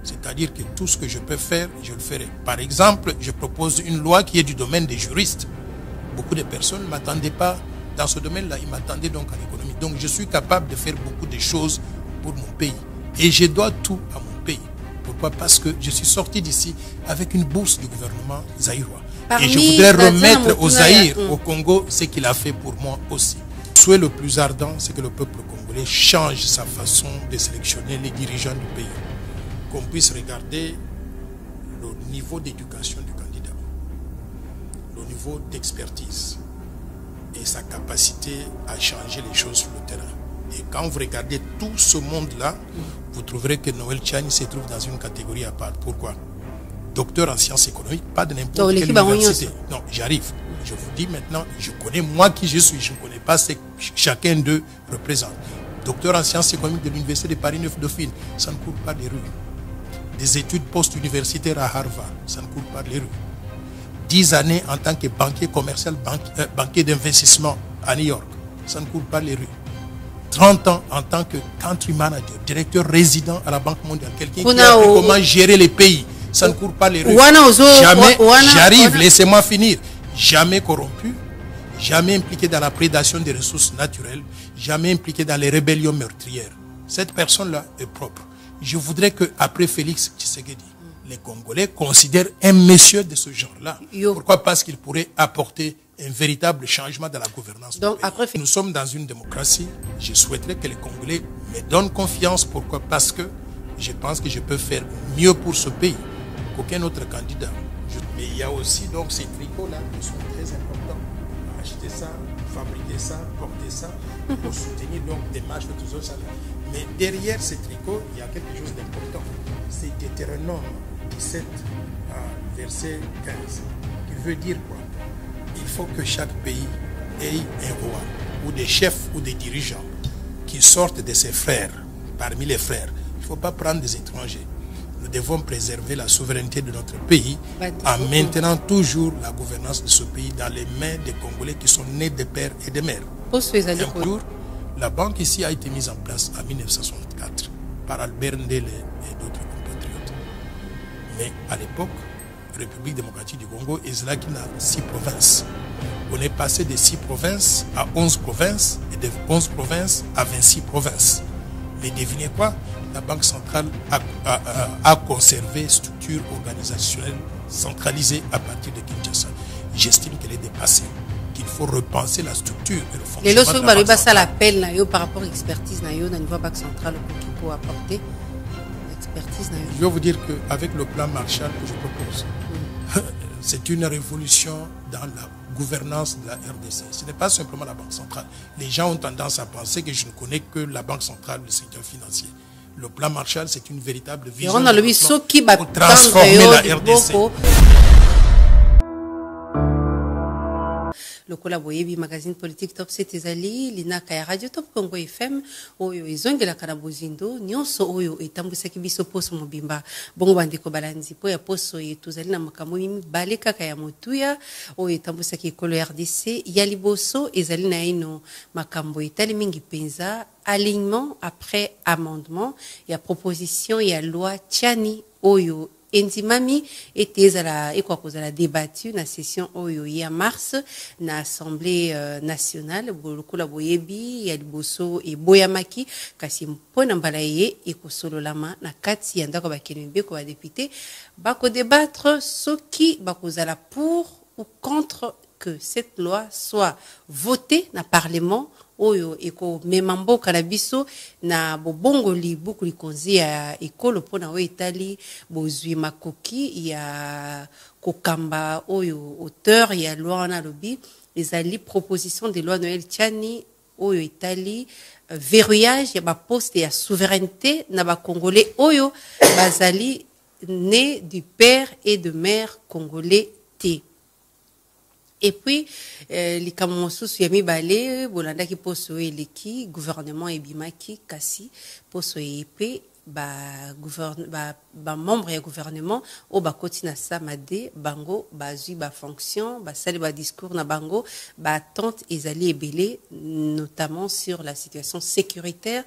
C'est-à-dire que tout ce que je peux faire, je le ferai. Par exemple, je propose une loi qui est du domaine des juristes. Beaucoup de personnes ne m'attendaient pas dans ce domaine-là. Ils m'attendaient donc à l'économie. Donc je suis capable de faire beaucoup de choses pour mon pays. Et je dois tout à mon pays. Pourquoi? Parce que je suis sorti d'ici avec une bourse du gouvernement zaïrois. Et je voudrais remettre au Zaïre, au Congo, ce qu'il a fait pour moi aussi. Le souhait le plus ardent, c'est que le peuple congolais change sa façon de sélectionner les dirigeants du pays. Qu'on puisse regarder le niveau d'éducation du candidat, le niveau d'expertise et sa capacité à changer les choses sur le terrain. Et quand vous regardez tout ce monde-là, vous trouverez que Noël Tchani se trouve dans une catégorie à part. Pourquoi? Docteur en sciences économiques, pas de n'importe quelle université. Non, j'arrive. Je vous dis maintenant, je connais moi qui je suis, je ne connais pas ce que chacun d'eux représente. Docteur en sciences économiques de l'Université de Paris 9 Dauphine, ça ne court pas des rues. Des études post-universitaires à Harvard, ça ne court pas les rues. 10 années en tant que banquier commercial, banquier d'investissement à New York, ça ne court pas les rues. 30 ans en tant que country manager, directeur résident à la Banque mondiale, quelqu'un qui a appris comment gérer les pays, ça ne court pas les rues. Jamais, j'arrive, laissez-moi finir, jamais corrompu, jamais impliqué dans la prédation des ressources naturelles, jamais impliqué dans les rébellions meurtrières. Cette personne-là est propre. Je voudrais qu'après Félix Tshisekedi, les Congolais considèrent un monsieur de ce genre-là. Pourquoi? Parce qu'il pourrait apporter un véritable changement dans la gouvernance. Donc, après... Nous sommes dans une démocratie. Je souhaiterais que les Congolais me donnent confiance. Pourquoi? Parce que je pense que je peux faire mieux pour ce pays qu'aucun autre candidat. Mais il y a aussi donc ces tricots-là qui sont très importants. Acheter ça, fabriquer ça, porter ça, pour soutenir donc des matchs de tous autres. Mais derrière ces tricots, il y a quelque chose d'important. C'est Deutéronome 17, verset 15, qui veut dire quoi? Il faut que chaque pays ait un roi, ou des chefs, ou des dirigeants, qui sortent de ses frères, parmi les frères. Il ne faut pas prendre des étrangers. Nous devons préserver la souveraineté de notre pays en maintenant toujours la gouvernance de ce pays dans les mains des Congolais qui sont nés de pères et de mères. Un jour, la banque ici a été mise en place en 1964 par Albert Ndele et d'autres compatriotes. Mais à l'époque, République démocratique du Congo, Ezlaki a 6 provinces. On est passé de 6 provinces à 11 provinces et de 11 provinces à 26 provinces. Mais devinez quoi? La Banque centrale a conservé structure organisationnelle centralisée à partir de Kinshasa. J'estime qu'elle est dépassée, qu'il faut repenser la structure et le fonctionnement de la Banque centrale. L'appel par rapport à l'expertise au niveau de la Banque centrale qu'il faut apporter. Je vais vous dire qu'avec le plan Marshall que je propose, c'est une révolution dans la gouvernance de la RDC. Ce n'est pas simplement la Banque centrale. Les gens ont tendance à penser que je ne connais que la Banque centrale, le secteur financier. Le plan Marshall, c'est une véritable vision pour transformer la RDC. Le Boyebi magazine politique top 7 ezali linaka ya radio top Congo FM oyo izongela kana bozindo nyonso oyo etambusaki biso poso mobimba bongo bandeko balanzi po ya poso etuzali na makambo mibale kaka ya motuya oyo etambusaki ekolo RDC ya liboso ezali na ino makambo etali mingi penza alignement après amendement ya proposition ya loi Tchani oyo Endimami était la débattu na session oyo ya mars na assemblée nationale bolokola boyebi ya liboso e boyamaki kasi mpona mbala ye ekosololama na kati ya ndako bakenembe ko ba député bako débattre soki bakozala pour ou contre que cette loi soit votée na parlement oyo eko memambo kalabiso na bobongoli buku likonzi ya ekolo pona o etali bozwi makoki ya kokamba oyo auteur ya loi na lobi ezali proposition de loi Noël Tchani oyo etali verrouillage ya ba poste ya souveraineté na ba congolais oyo bazali né du père et de mère congolais T. Et puis, les Kamosusu yami balé, bolanda ki poso eleki, gouvernement ebimaki kasi poso EP, membre ya gouvernement o ba kotina samade bango bazui ba fonction ba sali ba discours na bango ba attente ezali ebele notamment sur la situation sécuritaire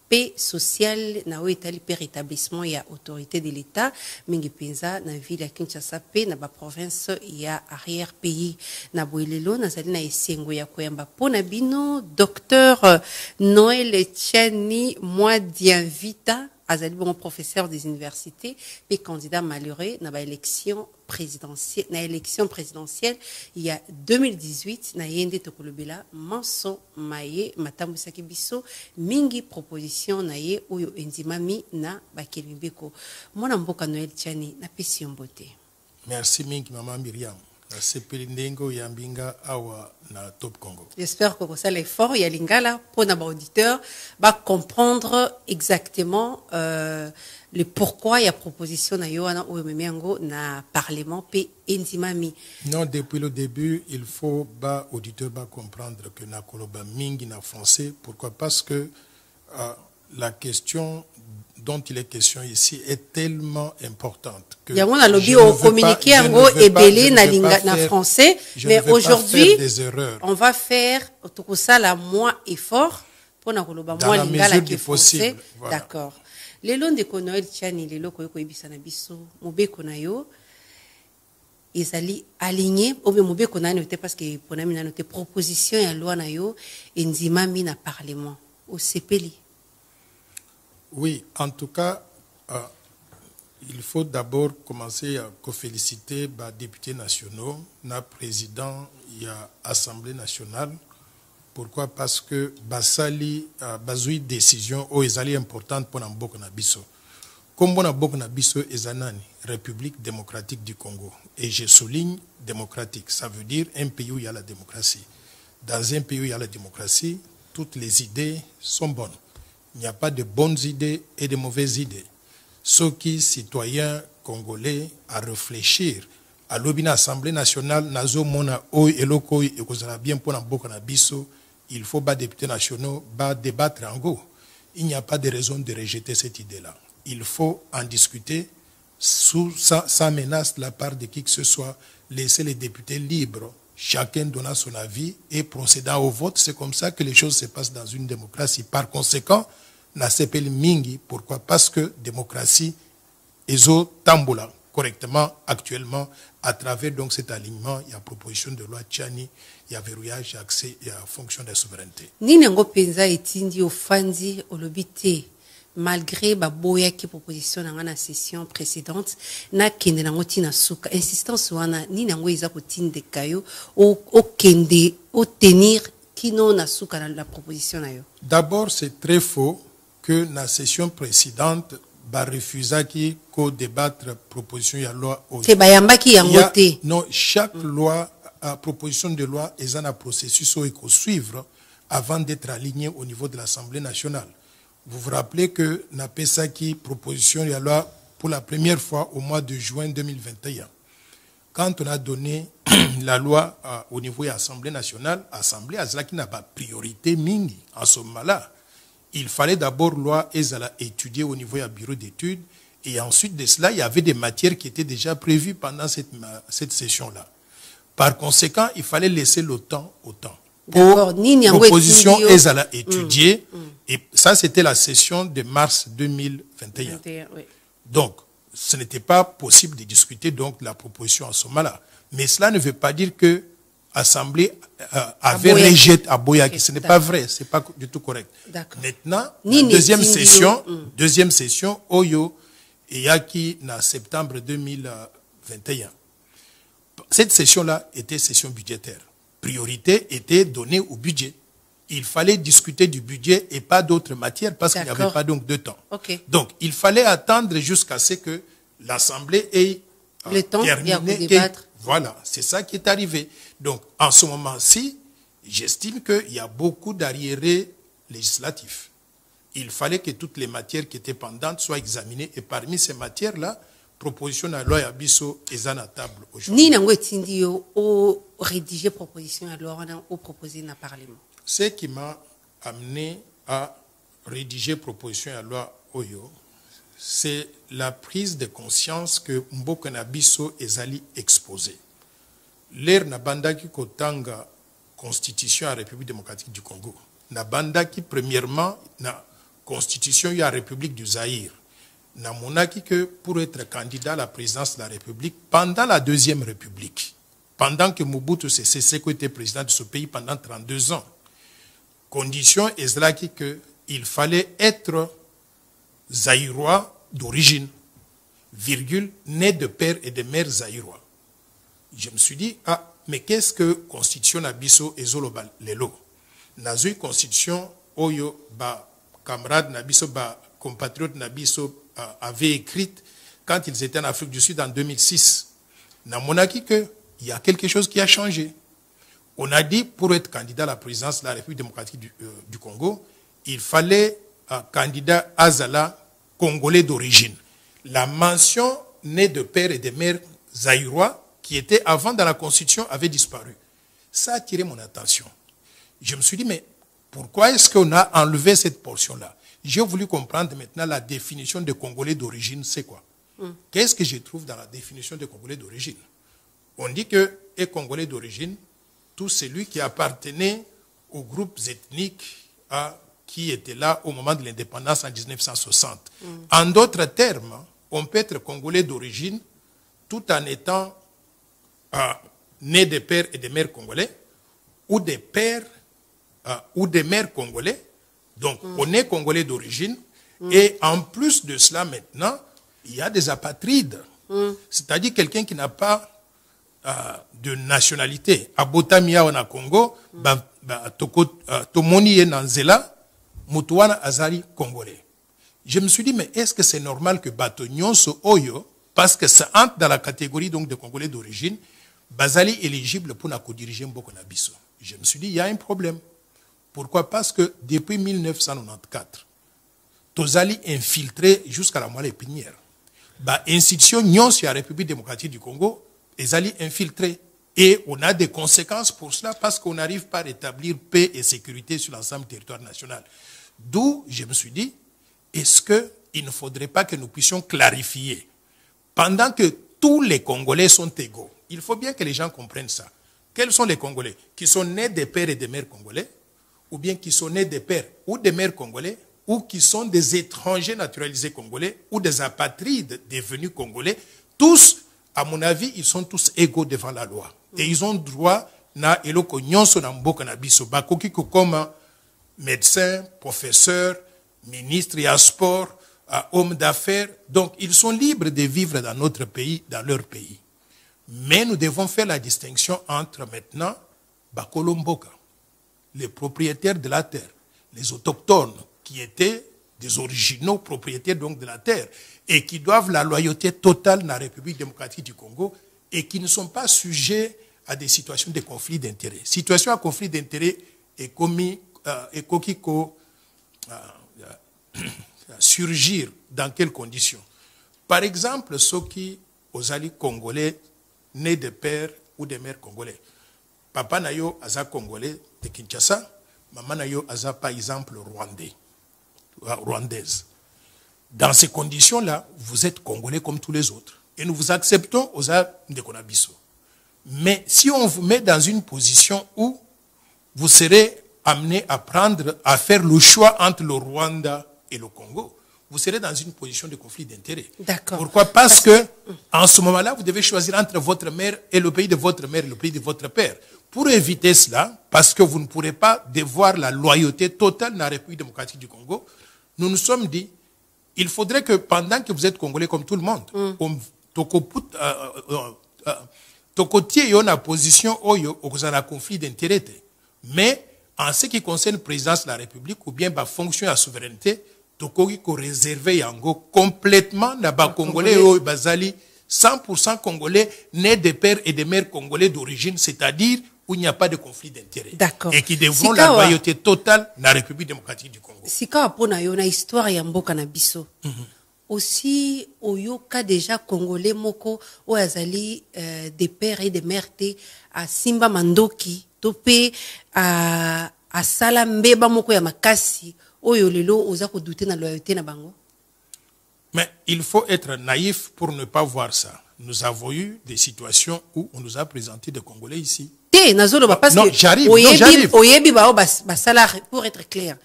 paix sociale na oyo etali pe rétablissement ya autorité de l'État mingi penza na ville ya Kinshasa pe na ba province ya arrière pays na boelelo nazali na esengo ya koyamba pona bino Dr Noël Tchani Mwadianvita azali bon professeur des universités et candidat malheureux na ba élection présidentielle il y a 2018 na yende tokolobela manso maye matambusaki biso mingi proposition na ye oyo endimami na bakelibeko mwana mboka Noël Tchani na pesi mbote. Merci mingi maman Myriam. Sepeli ndengo ya mbinga awa na Top Congo. J'espère que ça l'effort ya lingala pour na auditeur va comprendre exactement le pourquoi il y a proposition na yoana ou memengo na parlement pe endimami. Non, depuis le début, il faut ba auditeur ba comprendre que na koloba mingi na français. Pourquoi? Parce que la question dont il est question ici est tellement importante que il y a un lobby au communiqué en ébélé na français, mais aujourd'hui on va faire tout ça la moins effort pour na koloba moins lingala qui est français. Voilà. D'accord. Les longs de Noël Tchani les loko yoko ibisa na biso mobeko na yo ezali aligné ou bien mobeko na noté parce que pona mina noté proposition ya loi na yo endimami na parlement au CPLI. Oui, en tout cas, il faut d'abord commencer à féliciter les députés nationaux, le président de l'Assemblée nationale. Pourquoi? Parce que basali bazui décision ou est importante pour Namboka Nabiso. Comme Namboka Nabiso est une République démocratique du Congo. Et je souligne démocratique. Ça veut dire un pays où il y a la démocratie. Dans un pays où il y a la démocratie, toutes les idées sont bonnes. Il n'y a pas de bonnes idées et de mauvaises idées. Ceux qui, citoyens congolais, à réfléchir à l'Assemblée nationale, nazo mona oi eloko et kozala bien pour Namboka Nabiso, il faut bas députés nationaux bas débattre en go. Il n'y a pas de raison de rejeter cette idée-là. Il faut en discuter sans menace de la part de qui que ce soit, laisser les députés libres. Chacun donna son avis et procédant au vote. C'est comme ça que les choses se passent dans une démocratie. Par conséquent, na sepeli mingi. Pourquoi? Parce que démocratie ezo tambola correctement actuellement à travers donc cet alignement. Il y a proposition de loi Tchani, il y a verrouillage, accès et fonction de souveraineté. Nini ngo penza etindi ofandi olobite malgré baboya qui proposition dans la session précédente na kende na ngoti na suka insistance wana nini ngo iza kotinde kayo o kende o tenir kino na suka na la proposition na yo. D'abord, c'est très faux que la session précédente ba refusa qui co-débattre proposition de loi au non, chaque loi proposition de loi est un processus où il faut suivre avant d'être aligné au niveau de l'Assemblée nationale. Vous vous rappelez que na pesaki proposition de loi pour la première fois au mois de juin 2021. Quand on a donné la loi au niveau de l'Assemblée nationale, l'Assemblée qui n'a pas priorité mingi en ce moment-là. Il fallait d'abord loi étudier au niveau du bureau d'études et ensuite de cela, il y avait des matières qui étaient déjà prévues pendant cette session-là. Par conséquent, il fallait laisser le temps au temps. Pour proposition étudiée, et ça c'était la session de mars 2021. Oui. Donc, ce n'était pas possible de discuter donc la proposition en ce moment-là. Mais cela ne veut pas dire que l'Assemblée avait rejeté à Boyaki. Ce n'est pas vrai, ce n'est pas du tout correct. Maintenant, deuxième session, Oyo et Yaki, en septembre 2021. Cette session-là était session budgétaire. Priorité était donnée au budget. Il fallait discuter du budget et pas d'autres matières parce qu'il n'y avait pas donc de temps. Okay. Donc, il fallait attendre jusqu'à ce que l'Assemblée ait le temps terminé. De débattre. Voilà, c'est ça qui est arrivé. Donc, en ce moment-ci, j'estime qu'il y a beaucoup d'arriérés législatifs. Il fallait que toutes les matières qui étaient pendantes soient examinées. Et parmi ces matières-là, proposition de loi Abisso est à la table aujourd'hui. Ni nango etindi yo o rédiger proposition de loi ou proposer dans le Parlement. Ce qui m'a amené à rédiger proposition de loi Oyo, c'est la prise de conscience que Mboka Nabiso ezali exposé. L'air Nabandaki Kotanga Constitution à la République démocratique du Congo. Nabandaki premièrement na constitution de la République du Zaïre, namonaki que pour être candidat à la présidence de la République pendant la Deuxième République, pendant que Mobutu Sese Seko était président de ce pays pendant 32 ans, condition est là qu'il fallait être zaïrois d'origine, virgule, né de père et de mère zaïrois. Je me suis dit, ah, mais qu'est-ce que constitution Nabiso et Zolo Lelo? Nazo constitution, Oyo, ba camarade Nabiso, ba compatriote Nabiso avait écrite quand ils étaient en Afrique du Sud en 2006. Namonaki que il y a quelque chose qui a changé. On a dit, pour être candidat à la présidence de la République démocratique du Congo, il fallait un candidat Azala congolais d'origine. La mention né de père et de mère zaïrois, qui était avant dans la Constitution, avait disparu. Ça a attiré mon attention. Je me suis dit, mais pourquoi est-ce qu'on a enlevé cette portion-là? J'ai voulu comprendre maintenant la définition de Congolais d'origine, c'est quoi? Qu'est-ce que je trouve dans la définition de Congolais d'origine? On dit que est Congolais d'origine, tout celui qui appartenait aux groupes ethniques qui étaient là au moment de l'indépendance en 1960. En d'autres termes, on peut être Congolais d'origine tout en étant né de pères et de mères congolais, ou des pères ou des mères congolais. Donc, on est Congolais d'origine. Et en plus de cela, maintenant, il y a des apatrides. C'est-à-dire quelqu'un qui n'a pas de nationalité. À Botamia, on a Congo, Tomoni et Nanzela, Mutuana Azali, Congolais. Je me suis dit, mais est-ce que c'est normal que Batonyon so Oyo, parce que ça entre dans la catégorie donc de Congolais d'origine, Bazali éligible pour diriger Mboko Nabiso? Je me suis dit, il y a un problème. Pourquoi? Parce que depuis 1994, Tozali infiltré jusqu'à la moelle épinière. Institution Nyon sur la République démocratique du Congo, Ezali infiltré. Et on a des conséquences pour cela parce qu'on n'arrive pas à rétablir paix et sécurité sur l'ensemble du territoire national. D'où je me suis dit, est-ce qu'il ne faudrait pas que nous puissions clarifier, pendant que tous les Congolais sont égaux, il faut bien que les gens comprennent ça. Quels sont les Congolais? Qui sont nés des pères et des mères congolais, ou bien qui sont nés des pères ou des mères congolais, ou qui sont des étrangers naturalisés congolais, ou des apatrides devenus congolais. Tous, à mon avis, ils sont tous égaux devant la loi. Et ils ont droit na eloko nyonso na mboka na biso. Bakoki comme médecin, professeur, ministre et à sport, homme d'affaires. Donc, ils sont libres de vivre dans notre pays, dans leur pays. Mais nous devons faire la distinction entre maintenant Bakolo Mboka, les propriétaires de la terre, les autochtones qui étaient des originaux propriétaires donc de la terre et qui doivent la loyauté totale dans la République démocratique du Congo et qui ne sont pas sujets à des situations de conflit d'intérêts. Situation à conflit d'intérêts est commis surgir dans quelles conditions? Par exemple, ceux qui osali congolais nés de père ou de mère congolais. Papa nayo aza congolais de Kinshasa, maman nayo aza par exemple rwandaise. Dans ces conditions-là, vous êtes congolais comme tous les autres. Et nous vous acceptons aux de Konabiso. Mais si on vous met dans une position où vous serez amené à faire le choix entre le Rwanda et le Congo, vous serez dans une position de conflit d'intérêts. D'accord. Pourquoi? Parce que, en ce moment-là, vous devez choisir entre votre mère et le pays de votre mère et le pays de votre père. Pour éviter cela, parce que vous ne pourrez pas devoir la loyauté totale dans la République démocratique du Congo, nous nous sommes dit, il faudrait que pendant que vous êtes Congolais comme tout le monde, tokotie yo na position oyo okozala conflit d'intérêts. Mais en ce qui concerne la présidence de la République ou bien la fonction de la souveraineté, tokoki ko réserver yango complètement na ba Congolais oyo bazali 100% Congolais nés de pères et de mères congolais d'origine, c'est-à-dire où il n'y a pas de conflit d'intérêts. Et qui devront la loyauté totale de la République démocratique du Congo. Si ka pona yo na histoire ya mboka na biso. Aussi oyoka déjà congolais moko o azali des pères et des mères te a Simba Mandoki topé a Sala mbeba moko ya makasi oyo lelo oza ko douter na loyauté na bango. Mais il faut être naïf pour ne pas voir ça. Nous avons eu des situations où on nous a présenté des Congolais ici. Parce non, que j'arrive. Pour être clair,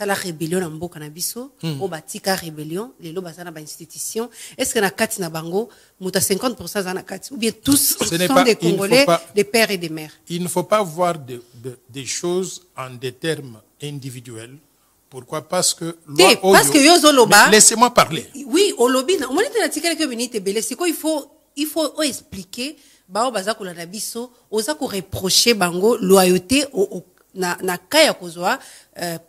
la rébellion en mboka na biso, batika rébellion, les lobasana ba institution. Est-ce que na kati na bango, muta 50% za na kati ou bien tous sont des Congolais, des pères et des mères? Il ne faut pas voir des choses en des termes individuels. Pourquoi? Parce que laissez-moi parler. Oui, au lobby, on m'a dit na tika quelques minutes belé, c'est quoi il faut expliquer bao baza ko la biso, oza ko reprocher bango loyauté na kaya kozwa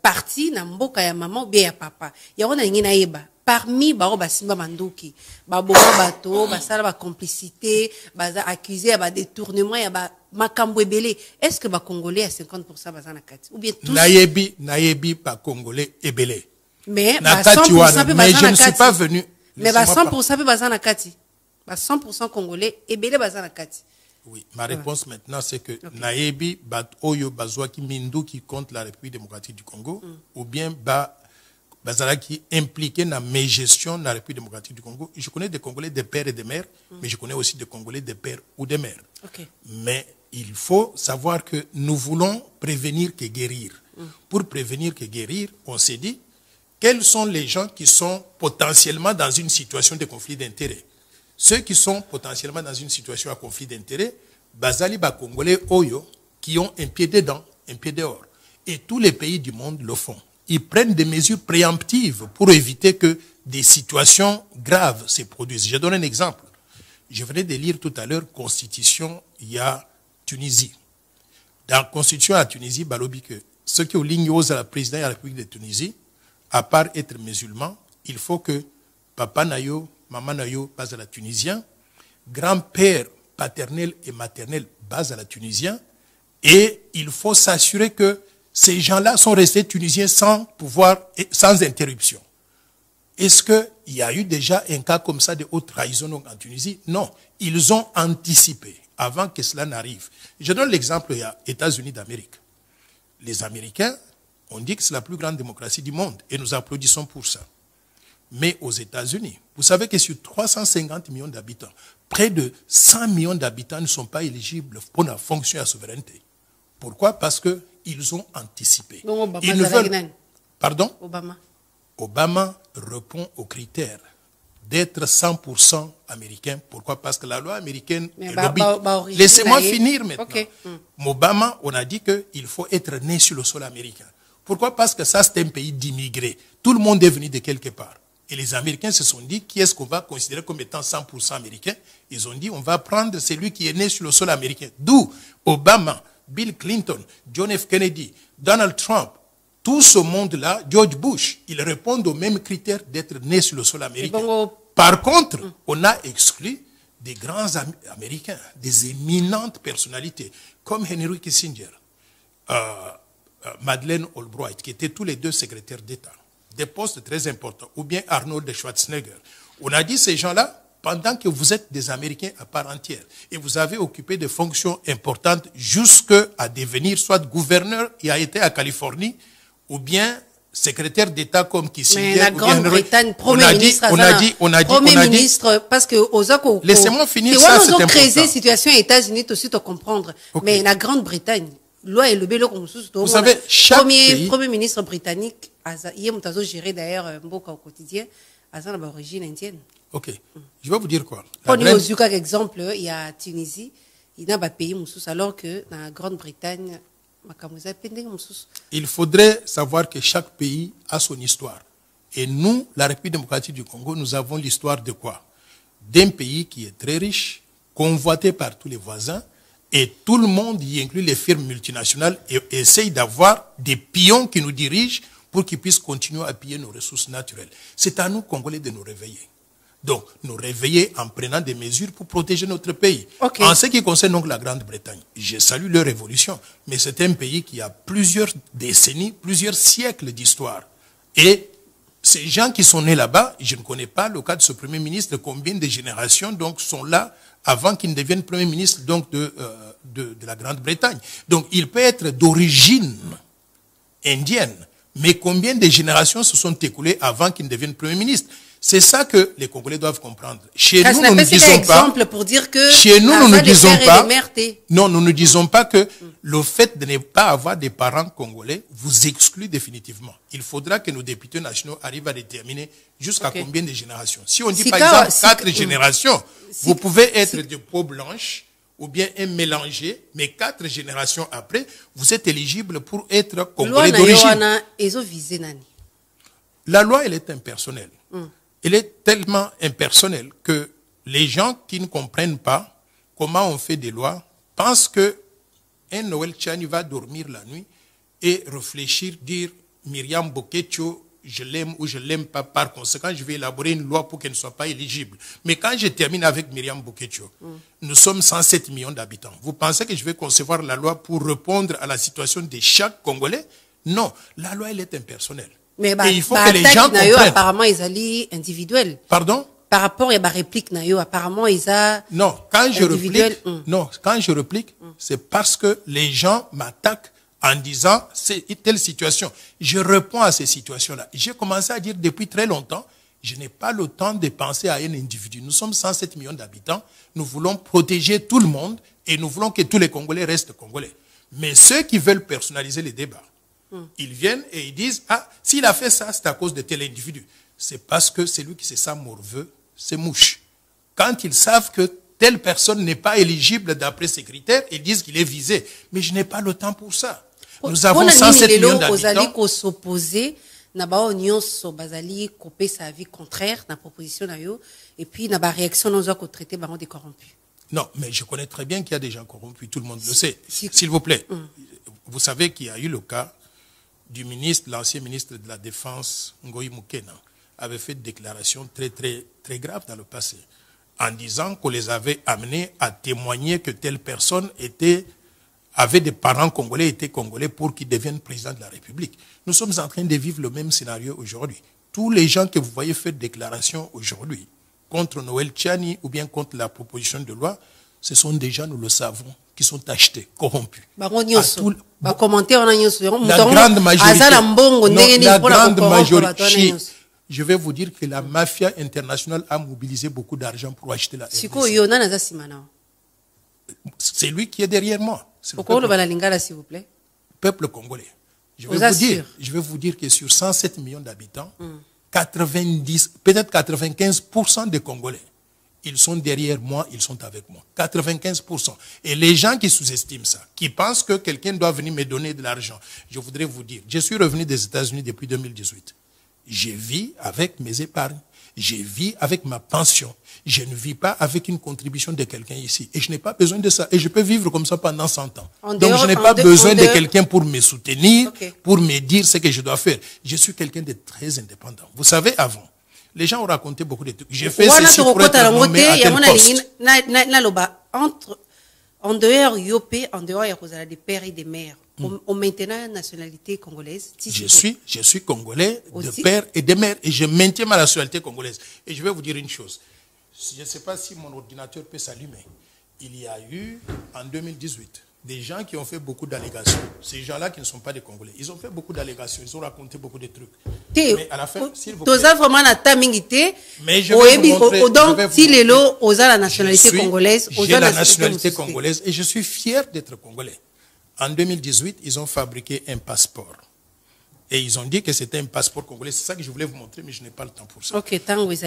parti na mboka ya maman ou bien ya papa. Ya ona ngina yeba. Parmi bao basimba manduki, baboma bato, basala ba complicité, baza accusé ba détournement ya ba makambo ebele. Est-ce que ba Congolais à 50% baza na kati ou bien tous nayebi ba Congolais ebele. Mais na 100% mais je ne suis pas venu. Mais ba 100% baza na kati. Ba 100% Congolais ebele baza na kati. Oui, ma réponse maintenant c'est que nayebi bat oyo bazwa ki mindu qui contre la République démocratique du Congo ou bien bazala qui impliqué dans mes gestions dans la République démocratique du Congo. Je connais des Congolais des pères et des mères, mais je connais aussi des Congolais des pères ou des mères. Mais il faut savoir que nous voulons prévenir que guérir. Pour prévenir que guérir, on s'est dit quels sont les gens qui sont potentiellement dans une situation de conflit d'intérêts. Ceux qui sont potentiellement dans une situation à conflit d'intérêts, bazali ba Congolais oyo qui ont un pied dedans, un pied dehors. Et tous les pays du monde le font. Ils prennent des mesures préemptives pour éviter que des situations graves se produisent. Je donne un exemple. Je venais de lire tout à l'heure Constitution, il y a Tunisie. Dans la Constitution à Tunisie, balobi que ceux qui ont ligne à la présidence de la République de Tunisie, à part être musulman, il faut que papa nayo, maman nayo, base à la Tunisien, grand-père paternel et maternel, base à la Tunisien, et il faut s'assurer que ces gens-là sont restés tunisiens sans pouvoir, sans interruption. Est-ce qu'il y a eu déjà un cas comme ça de haute trahison en Tunisie? Non. Ils ont anticipé avant que cela n'arrive. Je donne l'exemple, il y a États-Unis d'Amérique. Les Américains, on dit que c'est la plus grande démocratie du monde et nous applaudissons pour ça. Mais aux États-Unis, vous savez que sur 350 millions d'habitants, près de 100 millions d'habitants ne sont pas éligibles pour la fonction à la souveraineté. Pourquoi? Parce qu'ils ont anticipé. Donc, ils ne veulent... Pardon? Obama répond aux critères d'être 100% américain. Pourquoi? Parce que la loi américaine est lobby. Laissez-moi finir maintenant. Obama, on a dit qu'il faut être né sur le sol américain. Pourquoi? Parce que ça, c'est un pays d'immigrés. Tout le monde est venu de quelque part. Et les Américains se sont dit, qui est-ce qu'on va considérer comme étant 100% américain? Ils ont dit, on va prendre celui qui est né sur le sol américain. D'où Obama, Bill Clinton, John F. Kennedy, Donald Trump, tout ce monde-là, George Bush, ils répondent aux mêmes critères d'être nés sur le sol américain. Par contre, on a exclu des grands Américains, des éminentes personnalités, comme Henry Kissinger, Madeleine Albright, qui étaient tous les deux secrétaires d'État, des postes très importants, ou bien Arnold Schwarzenegger. On a dit ces gens-là, pendant que vous êtes des Américains à part entière, et vous avez occupé des fonctions importantes jusqu'à devenir soit gouverneur, qui a été à Californie, ou bien secrétaire d'État comme Kissinger. Mais la Grande-Bretagne, Premier ministre, parce que laissez-moi finir ça, c'est important. Créer situation aux États-Unis aussi te comprendre. Mais la Grande-Bretagne, loi et le bélo comme vous savez, chaque premier ministre britannique, hier Moutazo gérait d'ailleurs Mboka au quotidien, à l'origine indienne. Ok. Je vais vous dire quoi. Pour nous, par exemple, il y a Tunisie, il y a un pays alors que dans la Grande-Bretagne, il faudrait savoir que chaque pays a son histoire. Et nous, la République démocratique du Congo, nous avons l'histoire de quoi? D'un pays qui est très riche, convoité par tous les voisins, et tout le monde, y inclut les firmes multinationales, et essaye d'avoir des pions qui nous dirigent pour qu'ils puissent continuer à piller nos ressources naturelles. C'est à nous, Congolais, de nous réveiller. Donc, nous réveiller en prenant des mesures pour protéger notre pays. En ce qui concerne donc la Grande-Bretagne, je salue leur évolution, mais c'est un pays qui a plusieurs décennies, plusieurs siècles d'histoire. Et ces gens qui sont nés là-bas, je ne connais pas le cas de ce Premier ministre, combien de générations donc sont là avant qu'il ne devienne Premier ministre donc de la Grande-Bretagne. Donc, il peut être d'origine indienne, mais combien de générations se sont écoulées avant qu'il ne devienne Premier ministre? C'est ça que les Congolais doivent comprendre. Chez nous, nous ne disons pas. Pour dire que chez nous, nous ne disons pas. Non, nous ne disons pas que le fait de ne pas avoir des parents congolais vous exclut définitivement. Il faudra que nos députés nationaux arrivent à déterminer jusqu'à combien de générations. Si on dit par exemple 4 générations, vous pouvez être de peau blanche ou bien un mélangé, mais 4 générations après, vous êtes éligible pour être congolais d'origine. La loi, elle est impersonnelle. Elle est tellement impersonnelle que les gens qui ne comprennent pas comment on fait des lois pensent que un Noël Tchani va dormir la nuit et réfléchir, dire Myriam Bokecho, je l'aime ou je l'aime pas. Par conséquent, je vais élaborer une loi pour qu'elle ne soit pas éligible. Mais quand je termine avec Myriam Bokecho, nous sommes 107 millions d'habitants. Vous pensez que je vais concevoir la loi pour répondre à la situation de chaque Congolais? Non, la loi, elle est impersonnelle. Mais et il faut que les gens comprennent. Apparemment, ils allaient individuels. Pardon? Par rapport à la réplique, apparemment, ils ont. Non, quand je réplique, c'est parce que les gens m'attaquent en disant c'est telle situation. Je réponds à ces situations-là. J'ai commencé à dire depuis très longtemps, je n'ai pas le temps de penser à un individu. Nous sommes 107 millions d'habitants. Nous voulons protéger tout le monde et nous voulons que tous les Congolais restent Congolais. Mais ceux qui veulent personnaliser les débats, ils viennent et ils disent, ah, s'il a fait ça, c'est à cause de tel individu. C'est parce que c'est lui qui se sent morveux, c'est mouche. Quand ils savent que telle personne n'est pas éligible d'après ces critères, ils disent qu'il est visé. Mais je n'ai pas le temps pour ça. Nous avons 107 millions d'habitants. S'opposer, n'abao nyonso bazali couper sa vie contraire na proposition na yo et puis na ba réaction nous a traité baron des corrompus. Non, mais je connais très bien qu'il y a des gens corrompus, tout le monde le sait. S'il vous plaît, vous savez qu'il y a eu le cas du ministre, l'ancien ministre de la Défense, Ngoï Moukena, avait fait une déclaration très, très, très grave dans le passé, en disant qu'on les avait amenés à témoigner que telle personne avait des parents congolais, était congolais pour qu'ils deviennent président de la République. Nous sommes en train de vivre le même scénario aujourd'hui. Tous les gens que vous voyez faire déclaration aujourd'hui contre Noël Tchani ou bien contre la proposition de loi, ce sont des gens, nous le savons, qui sont achetés, corrompus. La grande majorité, je vais vous dire que la mafia internationale a mobilisé beaucoup d'argent pour acheter la RDC. C'est lui qui est derrière moi. Peuple congolais. Je vais vous dire que sur 107 millions d'habitants, 95% des Congolais, ils sont derrière moi, ils sont avec moi. 95%. Et les gens qui sous-estiment ça, qui pensent que quelqu'un doit venir me donner de l'argent, je voudrais vous dire, je suis revenu des États-Unis depuis 2018. Je vis avec mes épargnes. Je vis avec ma pension. Je ne vis pas avec une contribution de quelqu'un ici. Et je n'ai pas besoin de ça. Et je peux vivre comme ça pendant 100 ans. Donc je n'ai pas besoin de quelqu'un pour me soutenir, pour me dire ce que je dois faire. Je suis quelqu'un de très indépendant. Vous savez, avant, les gens ont raconté beaucoup de trucs. J'ai fait ceci pour être nommé à tel poste. En dehors Yopé, en dehors il y a des pères et des mères. On maintiennent la nationalité congolaise. Je suis congolais de père et de mère et je maintiens ma nationalité congolaise. Et je vais vous dire une chose. Je ne sais pas si mon ordinateur peut s'allumer. Il y a eu, en 2018, des gens qui ont fait beaucoup d'allégations. Ces gens-là qui ne sont pas des Congolais. Ils ont fait beaucoup d'allégations. Ils ont raconté beaucoup de trucs. Mais à la fin, s'il vous plaît. Mais je vais vous montrer. Donc, si les lots ont la nationalité congolaise, j'ai la nationalité congolaise et je suis fier d'être congolais. En 2018, ils ont fabriqué un passeport. Et ils ont dit que c'était un passeport congolais. C'est ça que je voulais vous montrer, mais je n'ai pas le temps pour ça.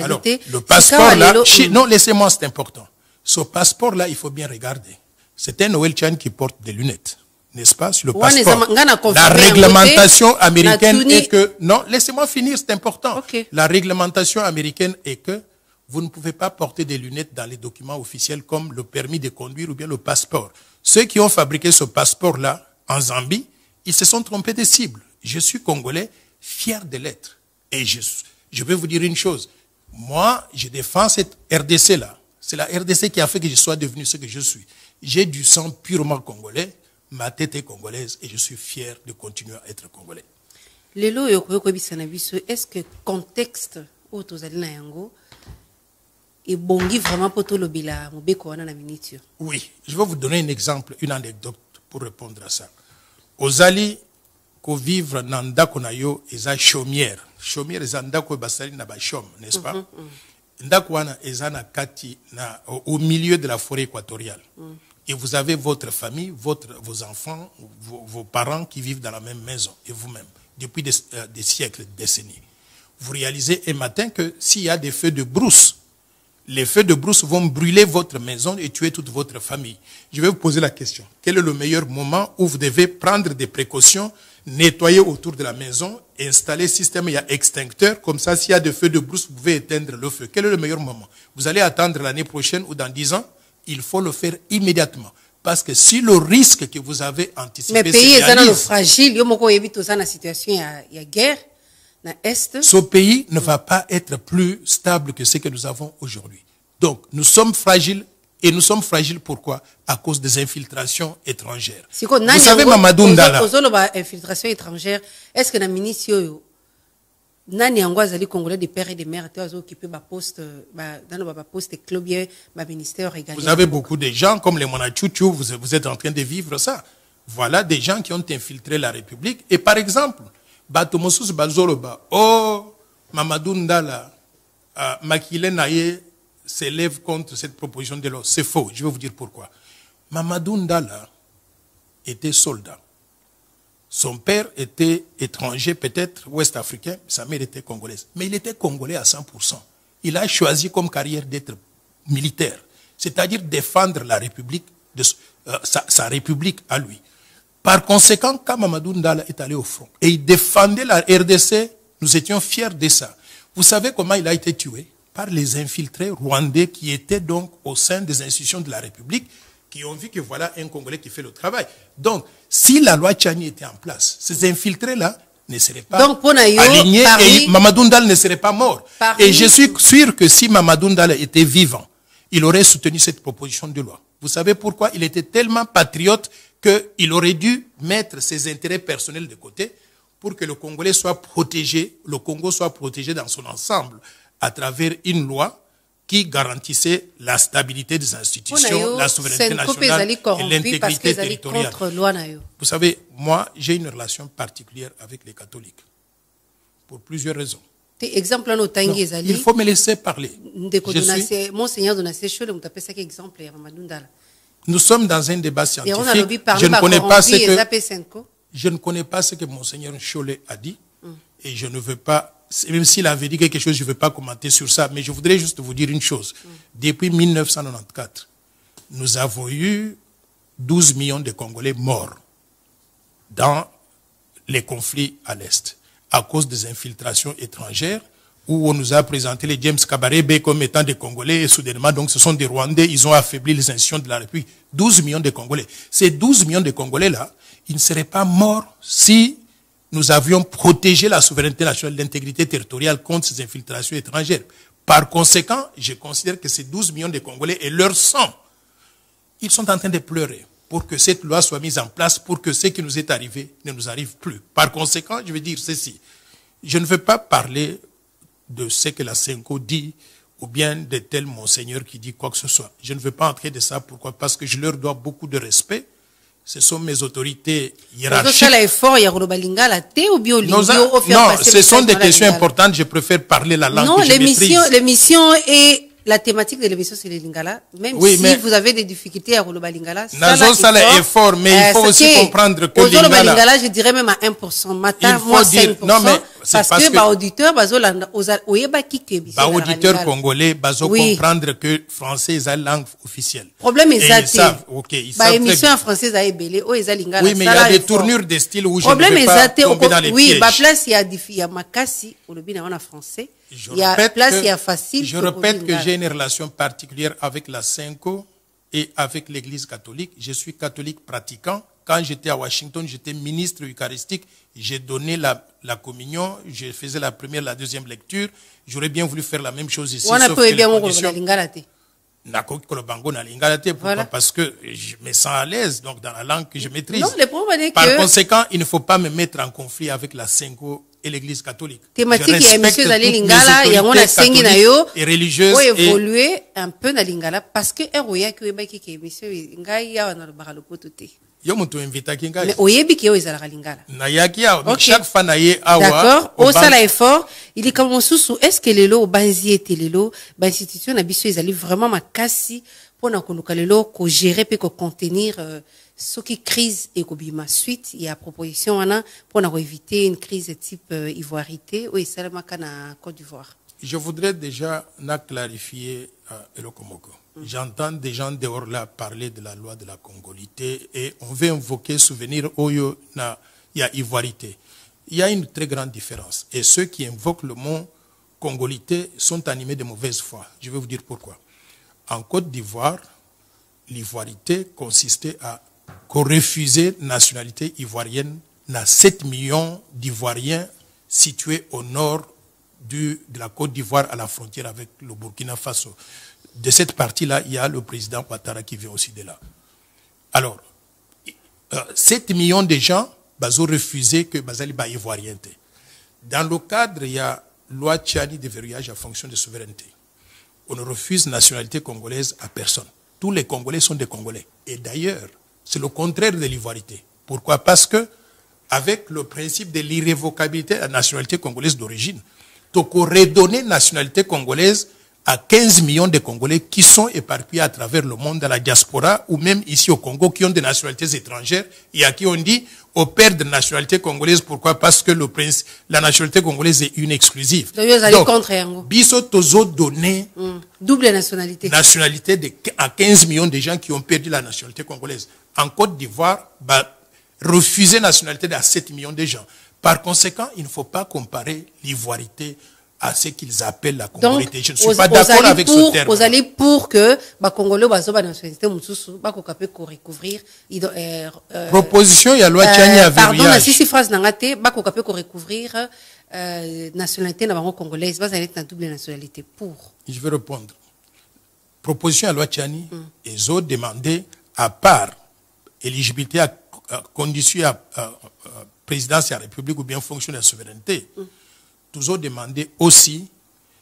Alors, le passeport-là, non, laissez-moi, c'est important. Ce passeport-là, il faut bien regarder. C'est un Noël Tchani qui porte des lunettes, n'est-ce pas, sur le passeport. La réglementation américaine est que... Non, laissez-moi finir, c'est important. La réglementation américaine est que vous ne pouvez pas porter des lunettes dans les documents officiels comme le permis de conduire ou bien le passeport. Ceux qui ont fabriqué ce passeport-là en Zambie, ils se sont trompés de cible. Je suis congolais, fier de l'être. Et je vais vous dire une chose. Moi, je défends cette RDC-là. C'est la RDC qui a fait que je sois devenu ce que je suis. J'ai du sang purement congolais, ma tête est congolaise et je suis fier de continuer à être congolais. Est-ce que le contexte où tu es yango est bon vraiment pour tout le bila? Oui, je vais vous donner un exemple, une anecdote pour répondre à ça. Ozali vivre dans ndako na yo eza chaumière. Chaumière eza ndako basali na ba chaume, n'est-ce pas? Ndako wana eza na kati na au milieu de la forêt équatoriale. Et vous avez votre famille, vos enfants, vos parents qui vivent dans la même maison et vous-même depuis des siècles, des décennies. Vous réalisez un matin que s'il y a des feux de brousse, les feux de brousse vont brûler votre maison et tuer toute votre famille. Je vais vous poser la question. Quel est le meilleur moment où vous devez prendre des précautions, nettoyer autour de la maison, installer système extincteur, comme ça, s'il y a des feux de brousse, vous pouvez éteindre le feu. Quel est le meilleur moment? Vous allez attendre l'année prochaine ou dans 10 ans? Il faut le faire immédiatement. Parce que si le risque que vous avez anticipé se réalise... Mais pays est fragile, il y a une situation, il y a guerre. Ce pays ne va pas être plus stable que ce que nous avons aujourd'hui. Donc, nous sommes fragiles. Et nous sommes fragiles pourquoi? À cause des infiltrations étrangères. Vous savez, Mamadou Ndala. Infiltration étrangère, est-ce que dans le ministère, nani angwazali congolais des pères et des mères qui occupé ma poste dans le poste clubier ma ministère également. Vous avez beaucoup de gens comme les Monachouchou, vous êtes en train de vivre ça. Voilà des gens qui ont infiltré la République et par exemple Batomosus Bazoloba, oh Mamadou Ndala, Makile Naye s'élève contre cette proposition de loi. C'est faux, je vais vous dire pourquoi. Mamadou Ndala était soldat. Son père était étranger, peut-être ouest-africain, sa mère était congolaise. Mais il était congolais à 100%. Il a choisi comme carrière d'être militaire, c'est-à-dire défendre la République, sa République à lui. Par conséquent, quand Mamadou Ndala est allé au front et il défendait la RDC, nous étions fiers de ça. Vous savez comment il a été tué? Par les infiltrés rwandais qui étaient donc au sein des institutions de la République, qui ont vu que voilà un Congolais qui fait le travail. Donc, si la loi Tchani était en place, ces infiltrés-là ne seraient pas alignés et Mamadou Ndala ne serait pas mort. Et je suis sûr que si Mamadou Ndala était vivant, il aurait soutenu cette proposition de loi. Vous savez pourquoi? Il était tellement patriote qu'il aurait dû mettre ses intérêts personnels de côté pour que le Congolais soit protégé, le Congo soit protégé dans son ensemble à travers une loi qui garantissait la stabilité des institutions, la souveraineté nationale et l'intégrité territoriale. Vous savez, moi, j'ai une relation particulière avec les catholiques, pour plusieurs raisons. Non, il faut me laisser parler. Nous sommes dans un débat scientifique. Je ne connais pas ce que Monseigneur Cholet a dit, et je ne veux pas, même s'il avait dit quelque chose, je ne veux pas commenter sur ça, mais je voudrais juste vous dire une chose. Depuis 1994, nous avons eu 12 millions de Congolais morts dans les conflits à l'Est, à cause des infiltrations étrangères, où on nous a présenté les James Kabarebe comme étant des Congolais, et soudainement, donc ce sont des Rwandais, ils ont affaibli les institutions de la République. 12 millions de Congolais. Ces 12 millions de Congolais-là, ils ne seraient pas morts si nous avions protégé la souveraineté nationale, l'intégrité territoriale contre ces infiltrations étrangères. Par conséquent, je considère que ces 12 millions de Congolais et leur sang, ils sont en train de pleurer pour que cette loi soit mise en place, pour que ce qui nous est arrivé ne nous arrive plus. Par conséquent, je veux dire ceci. Je ne veux pas parler de ce que la Senko dit ou bien de tel monseigneur qui dit quoi que ce soit. Je ne veux pas entrer de ça. Pourquoi? Parce que je leur dois beaucoup de respect. Ce sont mes autorités hiérarchiques. Non, ce sont des questions importantes. Je préfère parler la langue que je maîtrise. L'émission est... La thématique de l'émission, c'est le Lingala. Même si vous avez des difficultés à Roloba Lingala, ça est fort, mais il faut aussi comprendre que Lingala, je dirais même à 1%. Matin, moi 5%. Non, mais parce que auditeur, auditeur congolais, comprendre que français est la langue officielle. Problème est ça. Ils savent, ok, ils savent. Émission en français, ça est belé. Oui, mais il y a des tournures de style où je ne vais pas tomber dans les pièges. Oui, place, il y a Makassi, au lobby, en français. Je répète que j'ai une relation particulière avec la Senko et avec l'Église catholique. Je suis catholique pratiquant. Quand j'étais à Washington, j'étais ministre eucharistique. J'ai donné la communion. Je faisais la première, la deuxième lecture. J'aurais bien voulu faire la même chose ici. Sauf que les conditions... Pourquoi? Parce que je me sens à l'aise donc dans la langue que je maîtrise. Non, par conséquent, il ne faut pas me mettre en conflit avec la Senko et l'Église catholique. Thématique il y a monsieur Zali Lingala, il y a mon enseigné na yo et religieuse pour évoluer un peu na Lingala parce que un roya qui est monsieur ngai ya na le baralopoto te. Yo mutu invita kinga. Mais oyebi ki yo ezalaka lingala. Na yaki ya, Ok. chaque fois na ye awa. D'accord. Au sala effort, il est comme sous est-ce que lelo banzi et lelo ba institution na biso ezali vraiment makasi pour na koluka lelo ko gérer pe ko contenir ce qui crise et kobima suite il y a proposition wana pour na éviter une crise de type ivoirité ou esalamaka na Côte d'Ivoire. Je voudrais déjà clarifier Elokomoko. J'entends des gens dehors là parler de la loi de la congolité et on veut invoquer souvenir Oyo na ya ivoirité. Il y a une très grande différence. Et ceux qui invoquent le mot congolité sont animés de mauvaise foi. Je vais vous dire pourquoi. En Côte d'Ivoire, l'ivoirité consistait à refuser la nationalité ivoirienne na 7 millions d'Ivoiriens situés au nord de la Côte d'Ivoire à la frontière avec le Burkina Faso. De cette partie-là, il y a le président Ouattara qui vient aussi de là. Alors, 7 millions de gens ont refusé que Bazali ba ivoirien. Dans le cadre, il y a loi Tchani de verrouillage à fonction de souveraineté. On ne refuse la nationalité congolaise à personne. Tous les Congolais sont des Congolais. Et d'ailleurs, c'est le contraire de l'ivoirité. Pourquoi? Parce que, avec le principe de l'irrévocabilité de la nationalité congolaise d'origine, tu aurais redonné la nationalité congolaise à 15 millions de Congolais qui sont éparpillés à travers le monde, dans la diaspora, ou même ici au Congo, qui ont des nationalités étrangères, et à qui on dit, au père de nationalité congolaise, pourquoi? Parce que la nationalité congolaise est une exclusive. Donc, biso tozo donné double nationalité. Nationalité à 15 millions de gens qui ont perdu la nationalité congolaise. En Côte d'Ivoire, refuser la nationalité à 7 millions de gens. Par conséquent, il ne faut pas comparer l'ivoirité à ce qu'ils appellent la congolité. Je ne suis pas d'accord avec ce terme. Vous allez pour que les Congolais bazoba nationalité mususu ba ko kapé ko recouvrir proposition ya loi Tchani à verrouillage. Pardon, na sisi phrase nangate ba ko kapé ko recouvrir nationalité na bango congolaise, ba allez na double nationalité pour. Je vais répondre. Proposition à loi Tchani, ils ont demandé à part éligibilité à condition à présidence de la République ou bien fonction de la souveraineté. Nous avons demandé aussi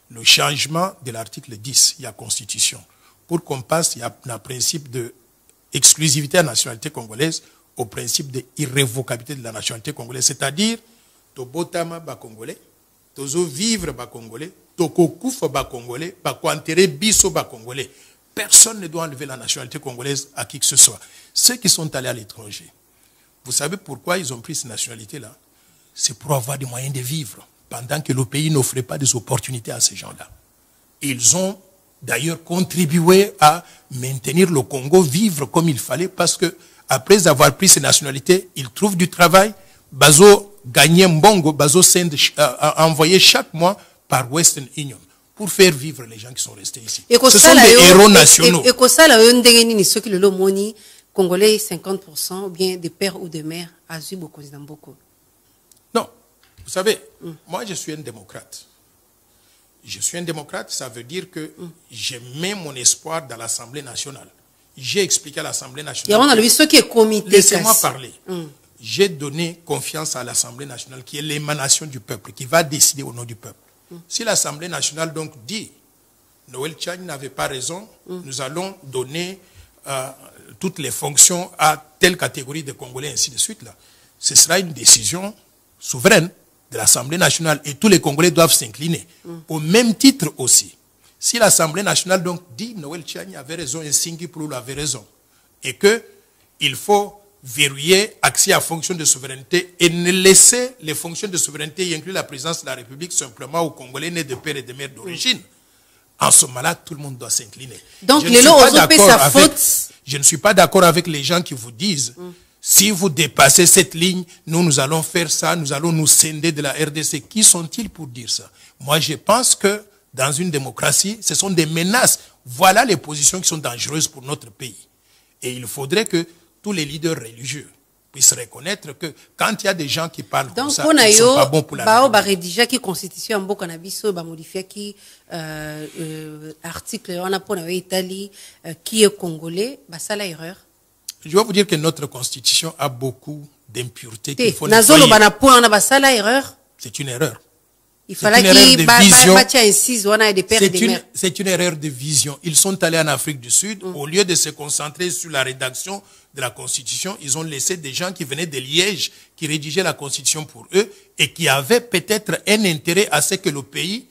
le changement de l'article 10 de la Constitution pour qu'on passe d'un principe d'exclusivité de la nationalité congolaise au principe d'irrévocabilité de la nationalité congolaise. C'est-à-dire, Tobotama ba Congolais, Tozo vivre ba Congolais, Tokokouf ba Congolais, Bakoantere biso ba Congolais. Personne ne doit enlever la nationalité congolaise à qui que ce soit. Ceux qui sont allés à l'étranger, vous savez pourquoi ils ont pris cette nationalité-là? C'est pour avoir des moyens de vivre, pendant que le pays n'offrait pas des opportunités à ces gens-là. Ils ont d'ailleurs contribué à maintenir le Congo vivre comme il fallait, parce que après avoir pris ces nationalités, ils trouvent du travail. Bazo gagnait mbongo, Bazo envoyé chaque mois par Western Union pour faire vivre les gens qui sont restés ici. Ce sont des héros nationaux. Et que ça, ceux qui le moni Congolais 50%, ou bien des pères ou des mères, à beaucoup beaucoup. Non. Vous savez, moi je suis un démocrate. Je suis un démocrate, ça veut dire que je mets mon espoir dans l'Assemblée nationale. J'ai expliqué à l'Assemblée nationale. Laissez-moi parler. J'ai donné confiance à l'Assemblée nationale, qui est l'émanation du peuple, qui va décider au nom du peuple. Si l'Assemblée nationale donc dit Noël Tchani n'avait pas raison, nous allons donner toutes les fonctions à telle catégorie de Congolais, ainsi de suite, là. Ce sera une décision souveraine de l'Assemblée nationale et tous les Congolais doivent s'incliner. Au même titre aussi, si l'Assemblée nationale donc dit Noël Tchani avait raison et Singhi Poulou avait raison, et qu'il faut verrouiller accès à fonction de souveraineté et ne laisser les fonctions de souveraineté, y inclure la présidence de la République, simplement aux Congolais nés de père et de mère d'origine, en ce moment-là, tout le monde doit s'incliner. Donc, je ne suis pas d'accord avec les gens qui vous disent si vous dépassez cette ligne, nous allons faire ça, nous allons nous scinder de la RDC. Qui sont-ils pour dire ça? Moi, je pense que dans une démocratie, ce sont des menaces. Voilà les positions qui sont dangereuses pour notre pays. Et il faudrait que tous les leaders religieux puissent reconnaître que quand il y a des gens qui parlent comme ça, ils ne sont pas bons pour la rédiger qui constitution en cannabis, modifier qui article on a pour Italie qui est congolais, ça la erreur. Je vais vous dire que notre constitution a beaucoup d'impuretés qu'il faut nettoyer. C'est une erreur. Il fallait qu'il c'est une erreur de vision. Ils sont allés en Afrique du Sud. Au lieu de se concentrer sur la rédaction de la Constitution, ils ont laissé des gens qui venaient de Liège, qui rédigeaient la Constitution pour eux et qui avaient peut-être un intérêt à ce que le pays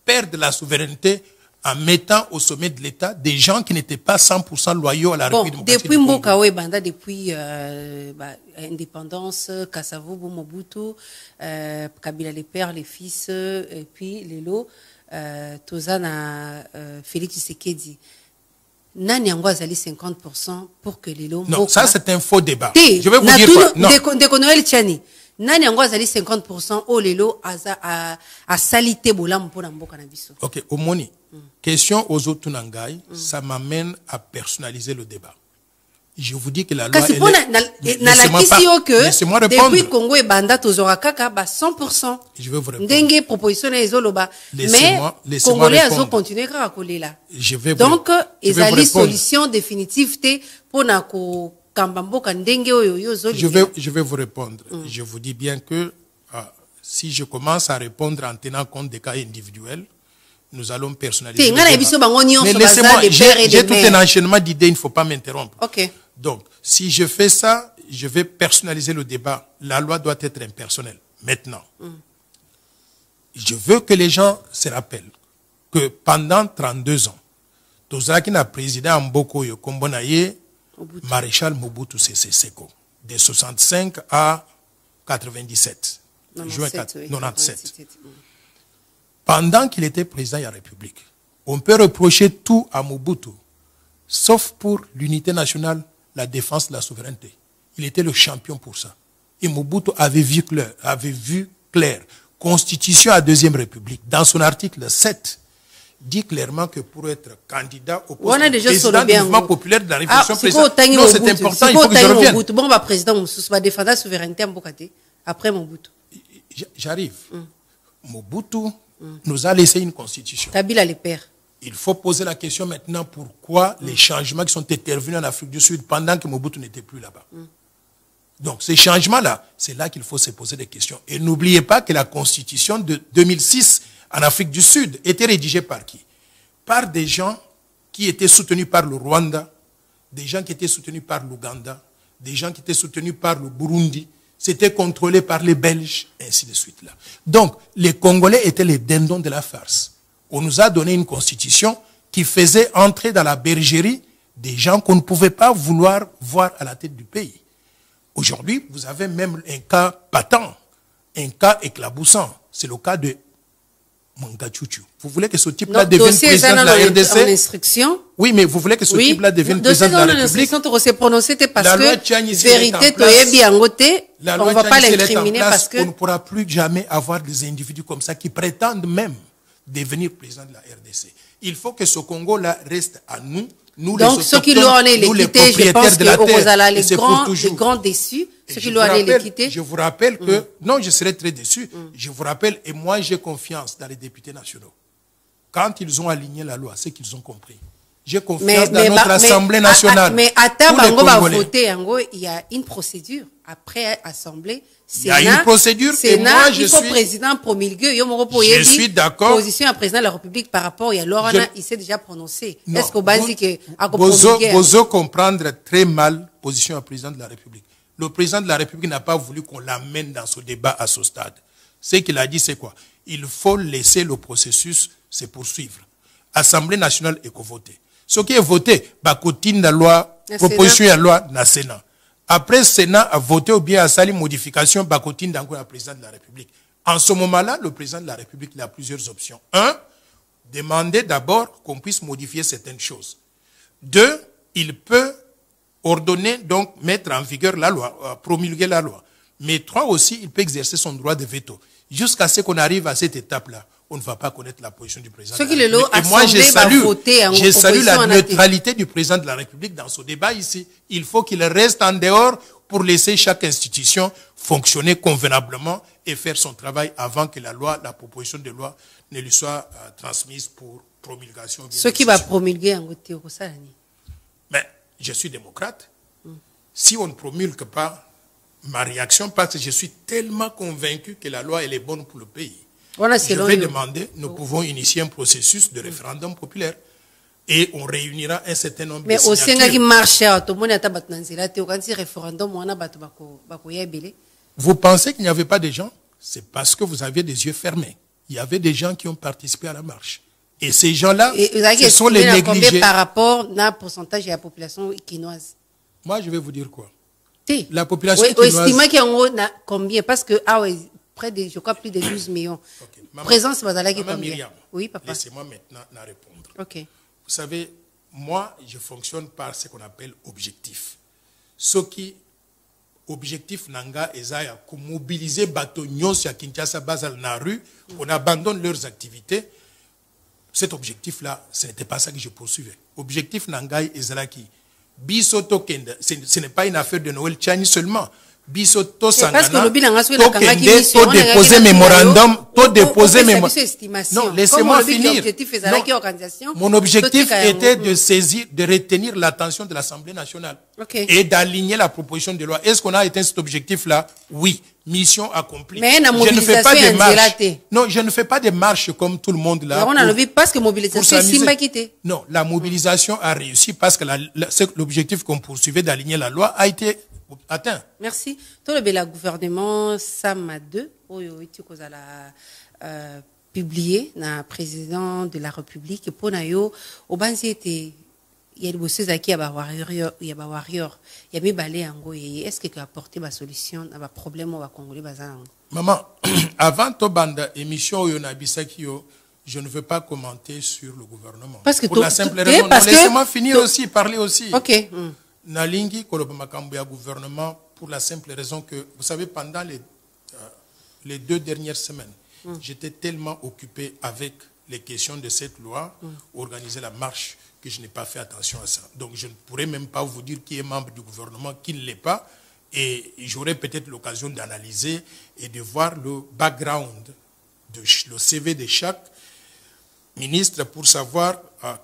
perde la souveraineté en mettant au sommet de l'État des gens qui n'étaient pas 100% loyaux à la République démocratique depuis du Congo. Mbokawe Banda, depuis indépendance, Kasavubu, Mobutu, Kabila les pères, les fils, et puis Lelo, Tozana, Félix Tshisekedi. Nani yango azali 50% pour que Lelo Non, ça c'est un faux débat. Je vais vous dire quoi. Non. Dekonoel Tchani. Nani yango azali 50% au Lelo a salité bolam pour mboka na biso. OK, Omoni. Question aux autres Nangai, ça m'amène à personnaliser le débat. Je vous dis que la loi laissez-moi répondre. Depuis Congo et Banda tozora kaka ba 100%. Je vais vous répondre. Ndenge proposition na ezoloba. Mais Congolais azo continuer à coller là. Donc ezali solution définitive te pour na ko kambamboka ndenge oyo yo je vais vous répondre. Je vous dis bien que si je commence à répondre en tenant compte des cas individuels, nous allons personnaliser. Mais laissez-moi, j'ai tout un enchaînement d'idées, il ne faut pas m'interrompre. Okay. Donc, si je fais ça, je vais personnaliser le débat. La loi doit être impersonnelle. Maintenant, je veux que les gens se rappellent que pendant 32 ans, Tozaki n'a présidé en Bokoyo Kombonaye, Maréchal Mobutu Sese Seko, de 65 à 97. 97. Pendant qu'il était président de la République, on peut reprocher tout à Mobutu, sauf pour l'unité nationale, la défense de la souveraineté. Il était le champion pour ça. Et Mobutu avait vu clair. Constitution à Deuxième République, dans son article 7, dit clairement que pour être candidat au poste de président du mouvement populaire de la Révolution présidentielle, non, c'est important, il faut que je revienne. Bon, président Moussous va défendre la souveraineté en Bokate, après Mobutu. J'arrive. Mobutu nous a laissé une constitution. Kabila les pères. Il faut poser la question maintenant pourquoi les changements qui sont intervenus en Afrique du Sud pendant que Mobutu n'était plus là-bas. Donc ces changements-là, c'est là qu'il faut se poser des questions. Et n'oubliez pas que la constitution de 2006 en Afrique du Sud était rédigée par qui? Par des gens qui étaient soutenus par le Rwanda, des gens qui étaient soutenus par l'Ouganda, des gens qui étaient soutenus par le Burundi. C'était contrôlé par les Belges, ainsi de suite là. Donc, les Congolais étaient les dindons de la farce. On nous a donné une constitution qui faisait entrer dans la bergerie des gens qu'on ne pouvait pas vouloir voir à la tête du pays. Aujourd'hui, vous avez même un cas patent, un cas éclaboussant. C'est le cas de Manga Chuchu. Vous voulez que ce type-là devienne président de la RDC? Oui, mais vous voulez que ce type-là devienne président de la République? On ne va pas l'incriminer parce que... On ne pourra plus jamais avoir des individus comme ça qui prétendent même devenir président de la RDC. Il faut que ce Congo-là reste à nous. Nous, donc, ceux qui l'ont l'équité, je pense que les grands déçus, ceux qui l'ont l'équité. Je vous rappelle que, non, je serai très déçu. Je vous rappelle, et moi j'ai confiance dans les députés nationaux. Quand ils ont aligné la loi, c'est qu'ils ont compris. J'ai confiance dans notre Assemblée nationale. Mais à Tabango va voter, il y a une procédure. Après Assemblée, il y a une procédure et moi je suis président promulgué. Je suis d'accord. Position à président de la République par rapport à Laurent, il s'est déjà prononcé. Est-ce qu'au basique vous comprendre très mal position à président de la République. Le président de la République n'a pas voulu qu'on l'amène dans ce débat à ce stade. Ce qu'il a dit, c'est quoi? Il faut laisser le processus se poursuivre. Assemblée nationale est voté. Ce qui est voté, bakotine la loi, proposition de loi na Sénat. Après, le Sénat a voté ou bien a sali modification, bakotine dans le président de la République. En ce moment-là, le président de la République il a plusieurs options. 1, demander d'abord qu'on puisse modifier certaines choses. 2, il peut ordonner, donc mettre en vigueur la loi, promulguer la loi. Mais 3 aussi, il peut exercer son droit de veto. Jusqu'à ce qu'on arrive à cette étape-là, on ne va pas connaître la position du président de la République. Et moi, je salue la neutralité du président de la République dans ce débat ici. Il faut qu'il reste en dehors pour laisser chaque institution fonctionner convenablement et faire son travail avant que la loi, la proposition de loi ne lui soit transmise pour promulgation. Ce qui va promulguer en côté au Salani. Mais je suis démocrate. Si on ne promulgue pas, ma réaction, parce que je suis tellement convaincu que la loi elle est bonne pour le pays. Voilà, je vais demander, nous pouvons initier un processus de référendum populaire. Et on réunira un certain nombre de signatures. Mais au qui marche, vous pensez qu'il n'y avait pas de gens? C'est parce que vous aviez des yeux fermés. Il y avait des gens qui ont participé à la marche. Et ces gens-là, ce sont les négligés. Par rapport à pourcentage de la population quinoise. Moi, je vais vous dire quoi? La population quinoise. Estimez qu'il y a combien? Parce que, près de, je crois, plus de 12 millions. Okay. Présence, combien? Miriam, oui, papa. Laissez-moi maintenant répondre. Ok. Vous savez, moi, je fonctionne par ce qu'on appelle objectif. Ce qui, objectif nanga, ezaya, pour mobiliser bateau nyos ya Kinshasa Basal na rue, on abandonne leurs activités. Cet objectif-là, ce n'était pas ça que je poursuivais. Objectif nanga ezalaki. Bisoto kenda, ce n'est pas une affaire de Noël Tchani seulement. Bisoto sangana, to déposer mémorandum, non, laissez-moi finir. Non, mon objectif était de saisir, de retenir l'attention de l'Assemblée nationale et d'aligner la proposition de loi. Est-ce qu'on a atteint cet objectif-là? Oui. Mission accomplie. Mais je ne fais pas de marche. Non, je ne fais pas de marche comme tout le monde là. Parce que mobilisation non, la mobilisation a réussi parce que l'objectif qu'on poursuivait d'aligner la loi a été atteint. Merci. Tout le gouvernement Sama 2, publié na président de la République pour nayo au banziete il y a des bosses qui a warrior il y a warrior il y a mis balé ango est-ce que tu as apporté ma solution à ma problème au congolais bazan maman avant to banda émission yo na bisaki yo je ne veux pas commenter sur le gouvernement parce que pour la simple raison laissez-moi finir aussi parler aussi. OK. Nalingi koloba makambo ya gouvernement pour la simple raison que vous savez pendant les 2 dernières semaines j'étais tellement occupé avec les questions de cette loi, organiser la marche, que je n'ai pas fait attention à ça. Donc je ne pourrais même pas vous dire qui est membre du gouvernement, qui ne l'est pas. Et j'aurai peut-être l'occasion d'analyser et de voir le background, le CV de chaque ministre pour savoir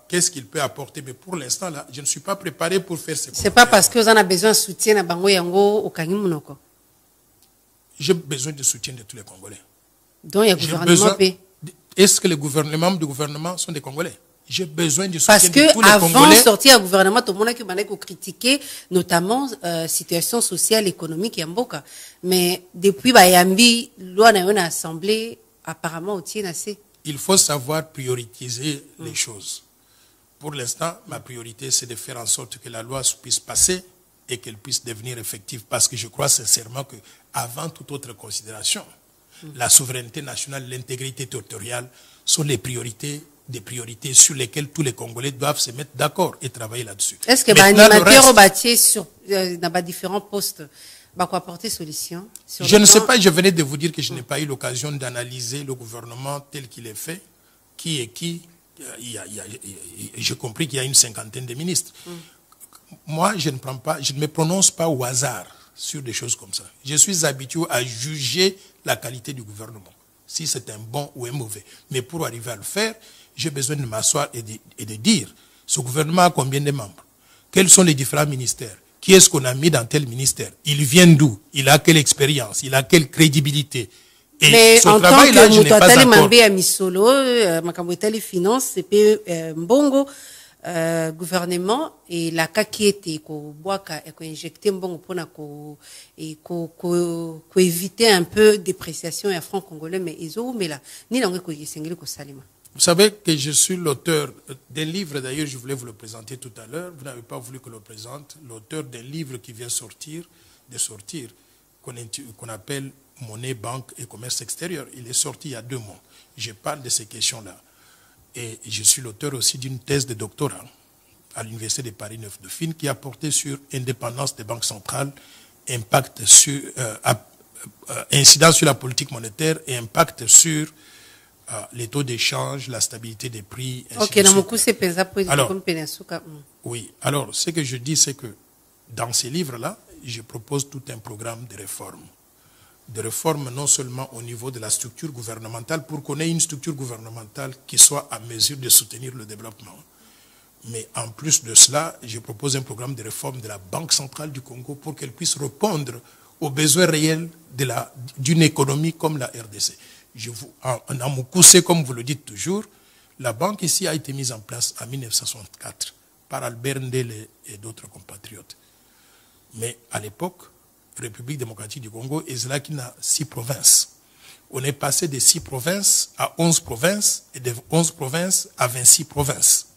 qu'est-ce qu'il peut apporter. Mais pour l'instant, là, je ne suis pas préparé pour faire ce c'est pas parce que vous en avez besoin de soutien à Bango Yango au Kangimunoko. J'ai besoin de soutien de tous les Congolais. Donc il y a gouvernement P. Est-ce que les membres du gouvernement sont des Congolais? J'ai besoin du soutien parce de tous les Congolais. Parce qu'avant de sortir au gouvernement, tout le monde a critiqué, notamment situation sociale, économique et Mboka. Mais depuis Bayambi, loi n'a une assemblée, apparemment, au tien assez. Il faut savoir prioriser les choses. Pour l'instant, ma priorité, c'est de faire en sorte que la loi puisse passer et qu'elle puisse devenir effective. Parce que je crois sincèrement que, avant toute autre considération, la souveraineté nationale, l'intégrité territoriale sont les priorités, des priorités sur lesquelles tous les Congolais doivent se mettre d'accord et travailler là-dessus. Est-ce que l'animateur bâti sur différents postes va apporter solution? Je ne sais pas, je venais de vous dire que je n'ai pas eu l'occasion d'analyser le gouvernement tel qu'il est fait, qui est qui. J'ai compris qu'il y a une 50aine de ministres. Moi, je ne me prononce pas au hasard sur des choses comme ça. Je suis habitué à juger la qualité du gouvernement, si c'est un bon ou un mauvais. Mais pour arriver à le faire, j'ai besoin de m'asseoir et de dire, ce gouvernement a combien de membres? Quels sont les différents ministères? Qui est-ce qu'on a mis dans tel ministère? Il vient d'où? Il a quelle expérience? Il a quelle crédibilité? Et mais ce travail-là, je n'ai pas encore. Mbongo, gouvernement et la kakiete ko boaka et ko injecter mbongo pona ko éviter un peu dépréciation et franc congolais mais izo mais là ni langue ko yesengeli ko salima. Vous savez que je suis l'auteur d'un livre, d'ailleurs je voulais vous le présenter tout à l'heure, vous n'avez pas voulu que je le présente, l'auteur d'un livre qui vient de sortir, qu'on appelle Monnaie, Banque et Commerce Extérieur. Il est sorti il y a 2 mois. Je parle de ces questions-là. Et je suis l'auteur aussi d'une thèse de doctorat à l'Université de Paris 9 Dauphine qui a porté sur indépendance des banques centrales, impact sur, incidence sur la politique monétaire et impact sur les taux d'échange, la stabilité des prix. Ok, alors, oui, alors ce que je dis, c'est que dans ces livres-là, je propose tout un programme de réformes. De réformes non seulement au niveau de la structure gouvernementale, pour qu'on ait une structure gouvernementale qui soit à mesure de soutenir le développement. Mais en plus de cela, je propose un programme de réforme de la Banque centrale du Congo pour qu'elle puisse répondre aux besoins réels d'une économie comme la RDC. En Moukousé, comme vous le dites toujours, la banque ici a été mise en place en 1964 par Albert Ndele et d'autres compatriotes. Mais à l'époque, République démocratique du Congo, Ezlaki n'a 6 provinces. On est passé de 6 provinces à 11 provinces et de 11 provinces à 26 provinces.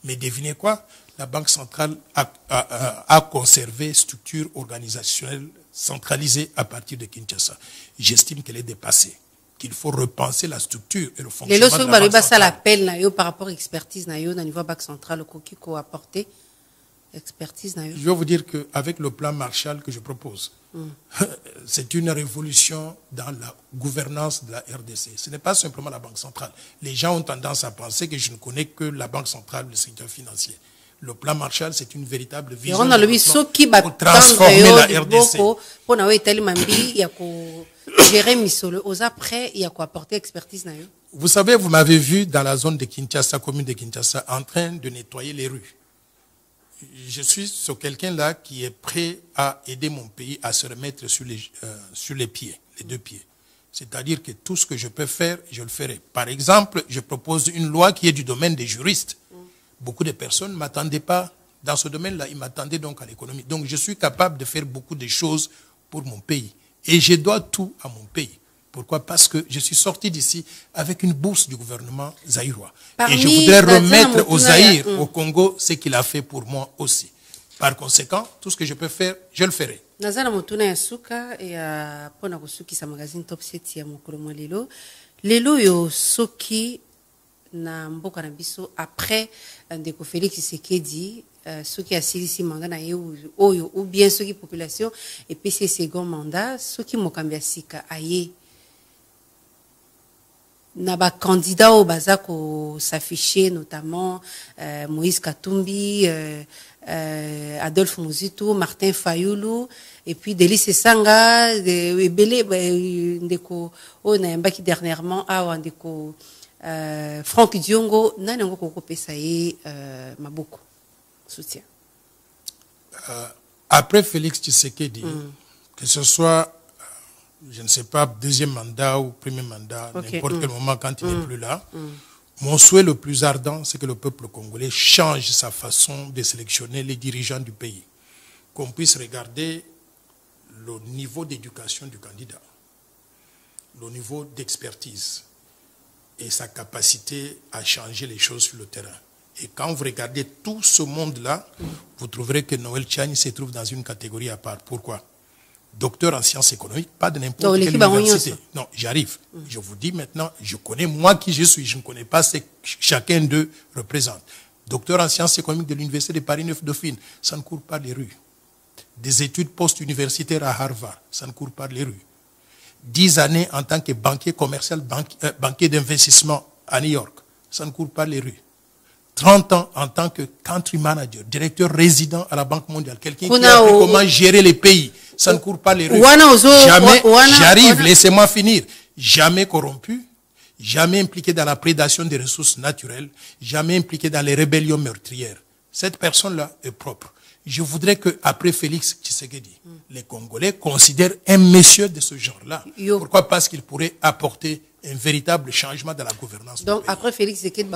Mais devinez quoi? La Banque centrale a conservé structure organisationnelle centralisée à partir de Kinshasa. J'estime qu'elle est dépassée, qu'il faut repenser la structure et le fonctionnement de la Banque centrale. L'appel par rapport à l'expertise au niveau de la Banque centrale, qu'on a apporté expertise. Je veux vous dire qu'avec le plan Marshall que je propose, c'est une révolution dans la gouvernance de la RDC. Ce n'est pas simplement la Banque centrale. Les gens ont tendance à penser que je ne connais que la Banque centrale, le secteur financier. Le plan Marshall, c'est une véritable vision pour transformer la RDC. Vous savez, vous m'avez vu dans la zone de Kinshasa, commune de Kinshasa, en train de nettoyer les rues. Je suis quelqu'un-là qui est prêt à aider mon pays à se remettre sur les pieds, les 2 pieds. C'est-à-dire que tout ce que je peux faire, je le ferai. Par exemple, je propose une loi qui est du domaine des juristes. Beaucoup de personnes ne m'attendaient pas dans ce domaine-là. Ils m'attendaient donc à l'économie. Donc je suis capable de faire beaucoup de choses pour mon pays. Et je dois tout à mon pays. Pourquoi? Parce que je suis sorti d'ici avec une bourse du gouvernement zaïrois. Et je voudrais remettre au Zaïre, au Congo, ce qu'il a fait pour moi aussi. Par conséquent, tout ce que je peux faire, je le ferai. Nazana motuna ya suka ya pona kusuki sa magazine Top 7 ya mokolo mwa lelo. Lelo yo soki na mboka na biso après ndeko Félix Tshisekedi soki asilisi mandat na ye oyo ou bien soki population et puis c'est second mandat soki mokambi ya sika aye na ba candidat au baza ko s'afficher notamment Moïse Katumbi, Adolphe Muzitu, Martin Fayulu et puis Delis Sanga, Ebele ndeko o na mbaki dernièrement a ndeko Franck Diongo nani ngo ko pesa ye maboko soutien. Après Félix Tshisekedi, que ce soit je ne sais pas, 2e mandat ou 1er mandat, n'importe quel moment quand il n'est plus là. Mon souhait le plus ardent, c'est que le peuple congolais change sa façon de sélectionner les dirigeants du pays. Qu'on puisse regarder le niveau d'éducation du candidat, le niveau d'expertise et sa capacité à changer les choses sur le terrain. Et quand vous regardez tout ce monde-là, vous trouverez que Noël Tchani se trouve dans une catégorie à part. Pourquoi? Docteur en sciences économiques, pas de n'importe quelle université. Non, j'arrive. Je vous dis maintenant, je connais moi qui je suis, je ne connais pas ce que chacun d'eux représente. Docteur en sciences économiques de l'Université de Paris 9 Dauphine, ça ne court pas les rues. Des études post-universitaires à Harvard, ça ne court pas les rues. 10 années en tant que banquier commercial, banquier d'investissement à New York, ça ne court pas les rues. 30 ans en tant que country manager, directeur résident à la Banque mondiale, quelqu'un qui a appris comment gérer les pays, ça ne court pas les rues. Jamais, j'arrive, laissez-moi finir, jamais corrompu, jamais impliqué dans la prédation des ressources naturelles, jamais impliqué dans les rébellions meurtrières. Cette personne-là est propre. Je voudrais qu'après Félix Tshisekedi, les Congolais considèrent un monsieur de ce genre-là. Pourquoi? Parce qu'il pourrait apporter un véritable changement dans la gouvernance. Donc, après Félix Tshisekedi,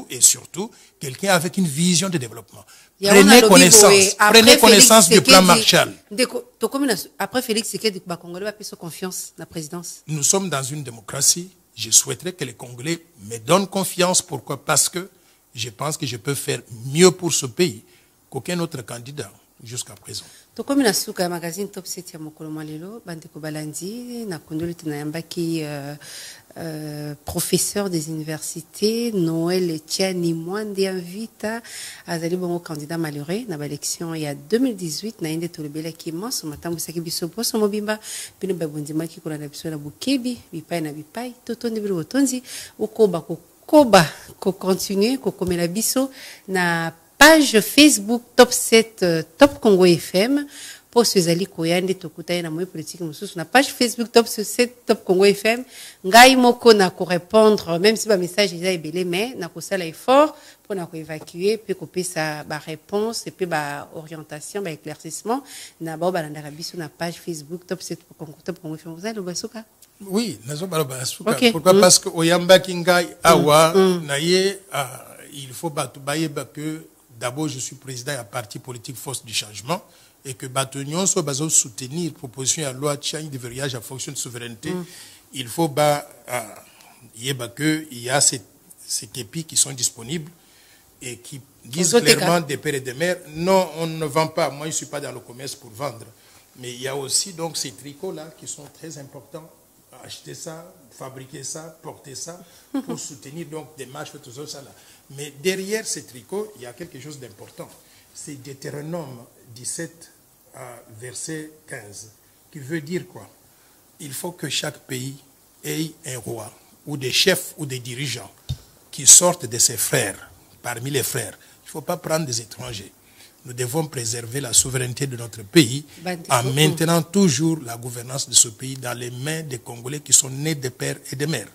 et surtout, quelqu'un avec une vision de développement. Prenez connaissance du plan Marshall. Après Félix Tshisekedi, les Congolais va faire confiance dans la présidence. Nous sommes dans une démocratie. Je souhaiterais que les Congolais me donnent confiance. Pourquoi? Parce que je pense que je peux faire mieux pour ce pays qu'aucun autre candidat jusqu'à présent. Tokomi na suka magazine Top 7 ya mokolo malelo bandeko balandi na kondoli tunayambaki professeur des universités Noël Tchani Mwande invita azali bongo candidat malheureux na élection ya 2018 na inde tolobela ki moso matambo saki biso poso mobimba bino babundima ki kolanda biso na bukebi bipai na bipai totonde bilo botonzi okoba ko continuer ko komela biso na page Facebook Top 7 Top Congo FM pour ceux qui koyande tokuta na moyo politique mususu na page Facebook Top 7 Top Congo FM ngai moko na ko répondre même si ba message est ebele mais na ko sala effort pour na ko évacuer puis ko pesa ba réponse et puis ba orientation ba éclaircissement na ba balanda biso na page Facebook Top 7 Top Congo FM vous allez basuka. Oui, Okay. Pourquoi? Parce que Oyamba Kingai Awa, il faut que d'abord je suis président à parti politique Force du Changement et que Batonion soit basé soutenir proposition à loi de de verrouillage à fonction de souveraineté. Il faut il y a ces képis qui sont disponibles et qui disent clairement des pères et des mères, non, on ne vend pas. Moi, je ne suis pas dans le commerce pour vendre. Mais il y a aussi donc ces tricots-là qui sont très importants. Acheter ça, fabriquer ça, porter ça, pour soutenir donc des marches, tout ça là. Mais derrière ces tricots, il y a quelque chose d'important. C'est Deutéronome 17, verset 15, qui veut dire quoi? Il faut que chaque pays ait un roi, ou des chefs, ou des dirigeants, qui sortent de ses frères, parmi les frères. Il ne faut pas prendre des étrangers. Nous devons préserver la souveraineté de notre pays en maintenant toujours la gouvernance de ce pays dans les mains des Congolais qui sont nés de pères et de mères.